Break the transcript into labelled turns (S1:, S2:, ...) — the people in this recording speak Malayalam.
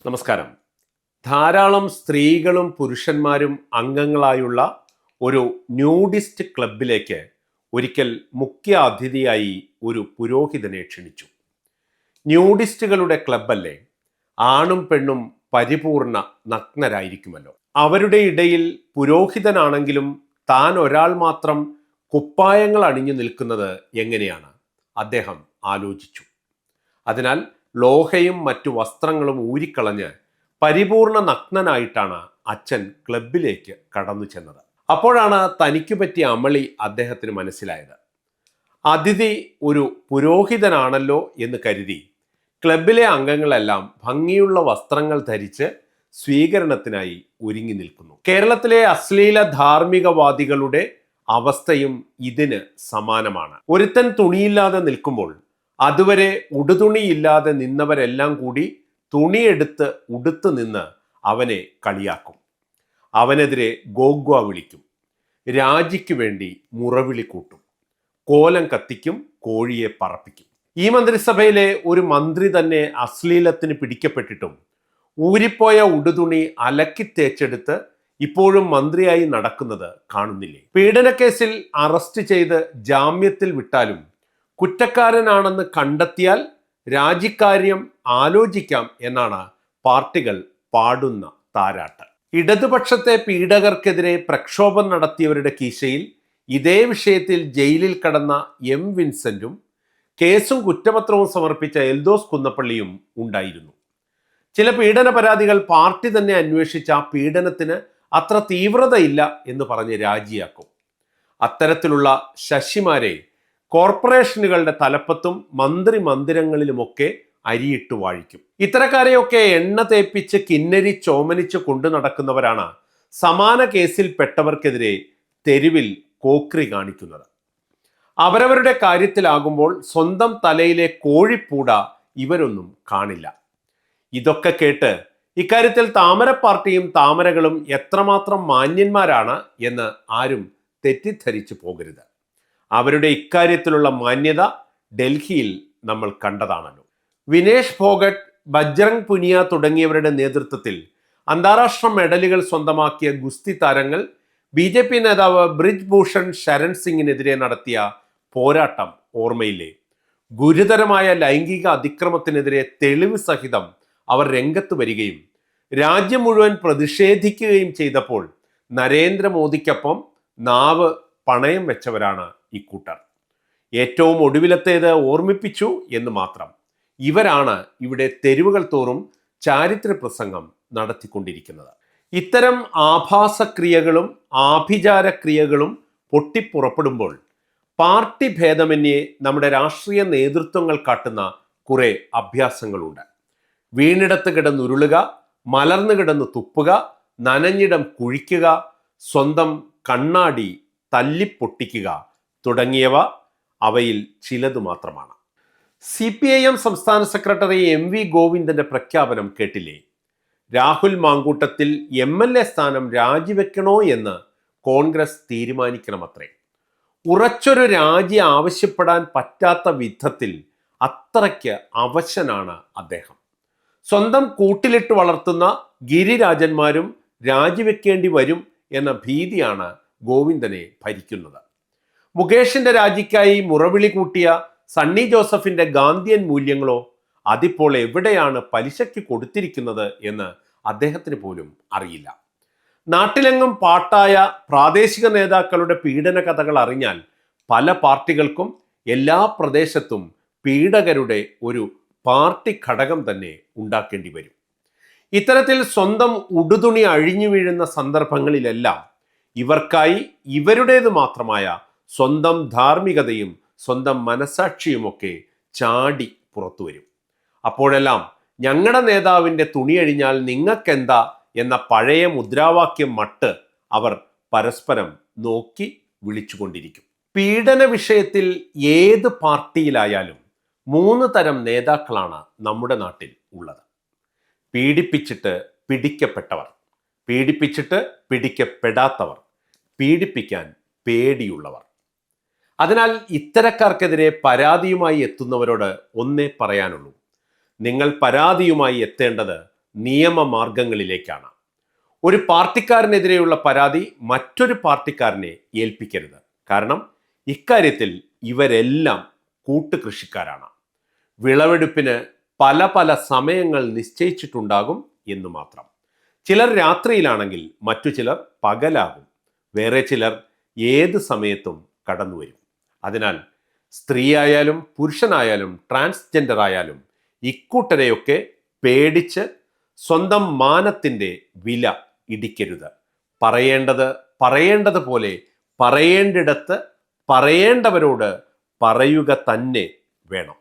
S1: നമസ്കാരം. ധാരാളം സ്ത്രീകളും പുരുഷന്മാരും അംഗങ്ങളായുള്ള ഒരു ന്യൂഡിസ്റ്റ് ക്ലബിലേക്ക് ഒരിക്കൽ മുഖ്യ അതിഥിയായി ഒരു പുരോഹിതനെ ക്ഷണിച്ചു. ന്യൂഡിസ്റ്റുകളുടെ ക്ലബ്ബല്ലേ, ആണും പെണ്ണും പരിപൂർണ നഗ്നരായിരിക്കുമല്ലോ. അവരുടെ ഇടയിൽ പുരോഹിതനാണെങ്കിലും താൻ ഒരാൾ മാത്രം കുപ്പായങ്ങൾ അണിഞ്ഞു നിൽക്കുന്നത് എങ്ങനെയാണ് അദ്ദേഹം ആലോചിച്ചു. അതിനാൽ ലോഹയും മറ്റു വസ്ത്രങ്ങളും ഊരിക്കളഞ്ഞ് പരിപൂർണ നഗ്നനായിട്ടാണ് അച്ഛൻ ക്ലബിലേക്ക് കടന്നു ചെന്നത്. അപ്പോഴാണ് തനിക്ക് പറ്റിയ അമളി അദ്ദേഹത്തിന് മനസ്സിലായത്. അതിഥി ഒരു പുരോഹിതനാണല്ലോ എന്ന് കരുതി ക്ലബിലെ അംഗങ്ങളെല്ലാം ഭംഗിയുള്ള വസ്ത്രങ്ങൾ ധരിച്ച് സ്വീകരണത്തിനായി ഒരുങ്ങി നിൽക്കുന്നു. കേരളത്തിലെ അശ്ലീല ധാർമ്മികവാദികളുടെ അവസ്ഥയും ഇതിന് സമാനമാണ്. ഒരുത്തൻ തുണിയില്ലാതെ നിൽക്കുമ്പോൾ അതുവരെ ഉടുതുണിയില്ലാതെ നിന്നവരെല്ലാം കൂടി തുണിയെടുത്ത് ഉടുത്തു നിന്ന് അവനെ കളിയാക്കും. അവനെതിരെ ഗോഗ്വ വിളിക്കും, രാജിക്ക് വേണ്ടി മുറവിളി കൂട്ടും, കോലം കത്തിക്കും, കോഴിയെ പറപ്പിക്കും. ഈ മന്ത്രിസഭയിലെ ഒരു മന്ത്രി തന്നെ അശ്ലീലത്തിന് പിടിക്കപ്പെട്ടിട്ടും ഊരിപ്പോയ ഉടുതുണി അലക്കി തേച്ചെടുത്ത് ഇപ്പോഴും മന്ത്രിയായി നടക്കുന്നത് കാണുന്നില്ലേ? പീഡനക്കേസിൽ അറസ്റ്റ് ചെയ്ത് ജാമ്യത്തിൽ വിട്ടാലും കുറ്റക്കാരനാണെന്ന് കണ്ടെത്തിയാൽ രാജിക്കാര്യം ആലോചിക്കാം എന്നാണ് പാർട്ടികൾ പാടുന്ന താരാട്ട്. ഇടതുപക്ഷത്തെ പീഡകർക്കെതിരെ പ്രക്ഷോഭം നടത്തിയവരുടെ കീശയിൽ ഇതേ വിഷയത്തിൽ ജയിലിൽ കടന്ന എം വിൻസെന്റും കേസും കുറ്റപത്രവും സമർപ്പിച്ച എൽദോസ് കുന്നപ്പള്ളിയും ഉണ്ടായിരുന്നു. ചില പീഡന പരാതികൾ പാർട്ടി തന്നെ അന്വേഷിച്ച പീഡനത്തിന് അത്ര തീവ്രതയില്ല എന്ന് പറഞ്ഞ് രാജിയാക്കും. അത്തരത്തിലുള്ള ശശിമാരെ കോർപ്പറേഷനുകളുടെ തലപ്പത്തും മന്ദിരങ്ങളിലുമൊക്കെ അരിയിട്ട് വാഴിക്കും. ഇത്തരക്കാരെയൊക്കെ എണ്ണ തേപ്പിച്ച് കിന്നരി ചോമനിച്ച് കൊണ്ടു നടക്കുന്നവരാണ് സമാന കേസിൽപ്പെട്ടവർക്കെതിരെ തെരുവിൽ കോക്രി കാണിക്കുന്നത്. അവരവരുടെ കാര്യത്തിലാകുമ്പോൾ സ്വന്തം തലയിലെ കോഴിപ്പൂട ഇവരൊന്നും കാണില്ല. ഇതൊക്കെ കേട്ട് ഇക്കാര്യത്തിൽ താമര പാർട്ടിയും താമരകളും എത്രമാത്രം മാന്യന്മാരാണ് എന്ന് ആരും തെറ്റിദ്ധരിച്ചു പോകരുത്. അവരുടെ ഇക്കാര്യത്തിലുള്ള മാന്യത ഡൽഹിയിൽ നമ്മൾ കണ്ടതാണല്ലോ. വിനേഷ് ഫോഗട്ട്, ബജ്രംഗ് പുനിയ തുടങ്ങിയവരുടെ നേതൃത്വത്തിൽ അന്താരാഷ്ട്ര മെഡലുകൾ സ്വന്തമാക്കിയ ഗുസ്തി താരങ്ങൾ BJP നേതാവ് ബ്രിജ് ഭൂഷൺ ശരൺ സിംഗിനെതിരെ നടത്തിയ പോരാട്ടം ഓർമ്മയില്ലേ? ഗുരുതരമായ ലൈംഗിക അതിക്രമത്തിനെതിരെ തെളിവ് സഹിതം അവർ രംഗത്ത് വരികയും രാജ്യം മുഴുവൻ പ്രതിഷേധിക്കുകയും ചെയ്തപ്പോൾ നരേന്ദ്രമോദിക്കൊപ്പം നാവ് പണയം വെച്ചവരാണ് ഇക്കൂട്ടർ. ഏറ്റവും ഒടുവിലത്തേത് ഓർമ്മിപ്പിച്ചു എന്ന് മാത്രം. ഇവരാണ് ഇവിടെ തെരുവുകൾ തോറും ചാരിത്ര പ്രസംഗം നടത്തിക്കൊണ്ടിരിക്കുന്നത്. ഇത്തരം ആഭാസക്രിയകളും ആഭിചാരക്രിയകളും പൊട്ടിപ്പുറപ്പെടുമ്പോൾ പാർട്ടി ഭേദമന്യേ നമ്മുടെ രാഷ്ട്രീയ നേതൃത്വങ്ങൾ കാട്ടുന്ന കുറെ അഭ്യാസങ്ങളുണ്ട്. വീണിടത്ത് കിടന്നുരുളുക, മലർന്നു കിടന്ന് തുപ്പുക, നനഞ്ഞിടം കുഴിക്കുക, സ്വന്തം കണ്ണാടി തല്ലിപ്പൊട്ടിക്കുക തുടങ്ങിയവ അവയിൽ ചിലതു മാത്രമാണ്. CPIM സംസ്ഥാന സെക്രട്ടറി MV ഗോവിന്ദന്റെ പ്രഖ്യാപനം കേട്ടില്ലേ? രാഹുൽ മാങ്കൂട്ടത്തിൽ MLA സ്ഥാനം രാജിവെക്കണോ എന്ന് കോൺഗ്രസ് തീരുമാനിക്കണമത്രേ. ഉറച്ചൊരു രാജി ആവശ്യപ്പെടാൻ പറ്റാത്ത വിധത്തിൽ അത്രയ്ക്ക് അവശനാണ് അദ്ദേഹം. സ്വന്തം കൂട്ടിലിട്ട് വളർത്തുന്ന ഗിരിരാജന്മാരും രാജിവെക്കേണ്ടി വരും എന്ന ഭീതിയാണ് ഗോവിന്ദനെ ഭരിക്കുന്നത്. മുകേഷിന്റെ രാജിക്കായി മുറവിളി കൂട്ടിയ സണ്ണി ജോസഫിന്റെ ഗാന്ധിയൻ മൂല്യങ്ങളോ അതിപ്പോൾ എവിടെയാണ് പലിശയ്ക്ക് കൊടുത്തിരിക്കുന്നത് എന്ന് അദ്ദേഹത്തിന് പോലും അറിയില്ല. നാട്ടിലെങ്ങും പാട്ടായ പ്രാദേശിക നേതാക്കളുടെ പീഡന കഥകൾ അറിഞ്ഞാൽ പല പാർട്ടികൾക്കും എല്ലാ പ്രദേശത്തും പീഡകരുടെ ഒരു പാർട്ടി ഘടകം തന്നെ ഉണ്ടാക്കേണ്ടി വരും. ഇത്തരത്തിൽ സ്വന്തം ഉടുതുണി അഴിഞ്ഞു വീഴുന്ന സന്ദർഭങ്ങളിലെല്ലാം ഇവർക്കായി ഇവരുടേത് മാത്രമായ സ്വന്തം ധാർമ്മികതയും സ്വന്തം മനസാക്ഷിയുമൊക്കെ ചാടി പുറത്തു വരും. അപ്പോഴെല്ലാം ഞങ്ങളുടെ നേതാവിൻ്റെ തുണിയഴിഞ്ഞാൽ നിങ്ങൾക്കെന്താ എന്ന പഴയ മുദ്രാവാക്യം മട്ട് അവർ പരസ്പരം നോക്കി വിളിച്ചുകൊണ്ടിരിക്കും. പീഡന വിഷയത്തിൽ ഏത് പാർട്ടിയിലായാലും 3 തരം നേതാക്കളാണ് നമ്മുടെ നാട്ടിൽ ഉള്ളത്. പീഡിപ്പിച്ചിട്ട് പിടിക്കപ്പെട്ടവർ, പീഡിപ്പിച്ചിട്ട് പിടിക്കപ്പെടാത്തവർ, പീഡിപ്പിക്കാൻ പേടിയുള്ളവർ. അതിനാൽ ഇത്തരക്കാർക്കെതിരെ പരാതിയുമായി എത്തുന്നവരോട് ഒന്നേ പറയാനുള്ളൂ: നിങ്ങൾ പരാതിയുമായി എത്തേണ്ടത് നിയമമാർഗങ്ങളിലേക്കാണ്. ഒരു പാർട്ടിക്കാരനെതിരെയുള്ള പരാതി മറ്റൊരു പാർട്ടിക്കാരനെ ഏൽപ്പിക്കരുത്. കാരണം ഇക്കാര്യത്തിൽ ഇവരെല്ലാം കൂട്ടുകൃഷിക്കാരാണ്. വിളവെടുപ്പിന് പല പല സമയങ്ങൾ നിശ്ചയിച്ചിട്ടുണ്ടാകും എന്ന് മാത്രം. ചിലർ രാത്രിയിലാണെങ്കിൽ മറ്റു ചിലർ പകലാകും. വേറെ ചിലർ ഏത് സമയത്തും കടന്നു വരും. അതിനാൽ സ്ത്രീയായാലും പുരുഷനായാലും ട്രാൻസ്ജെൻഡർ ആയാലും ഇക്കൂട്ടരെയൊക്കെ പേടിച്ച് സ്വന്തം മാനത്തിൻ്റെ വില ഇടിക്കരുത്. പറയേണ്ടത് പറയേണ്ടതുപോലെ പറയേണ്ടിടത്ത് പറയേണ്ടവരോട് പറയുക തന്നെ വേണം.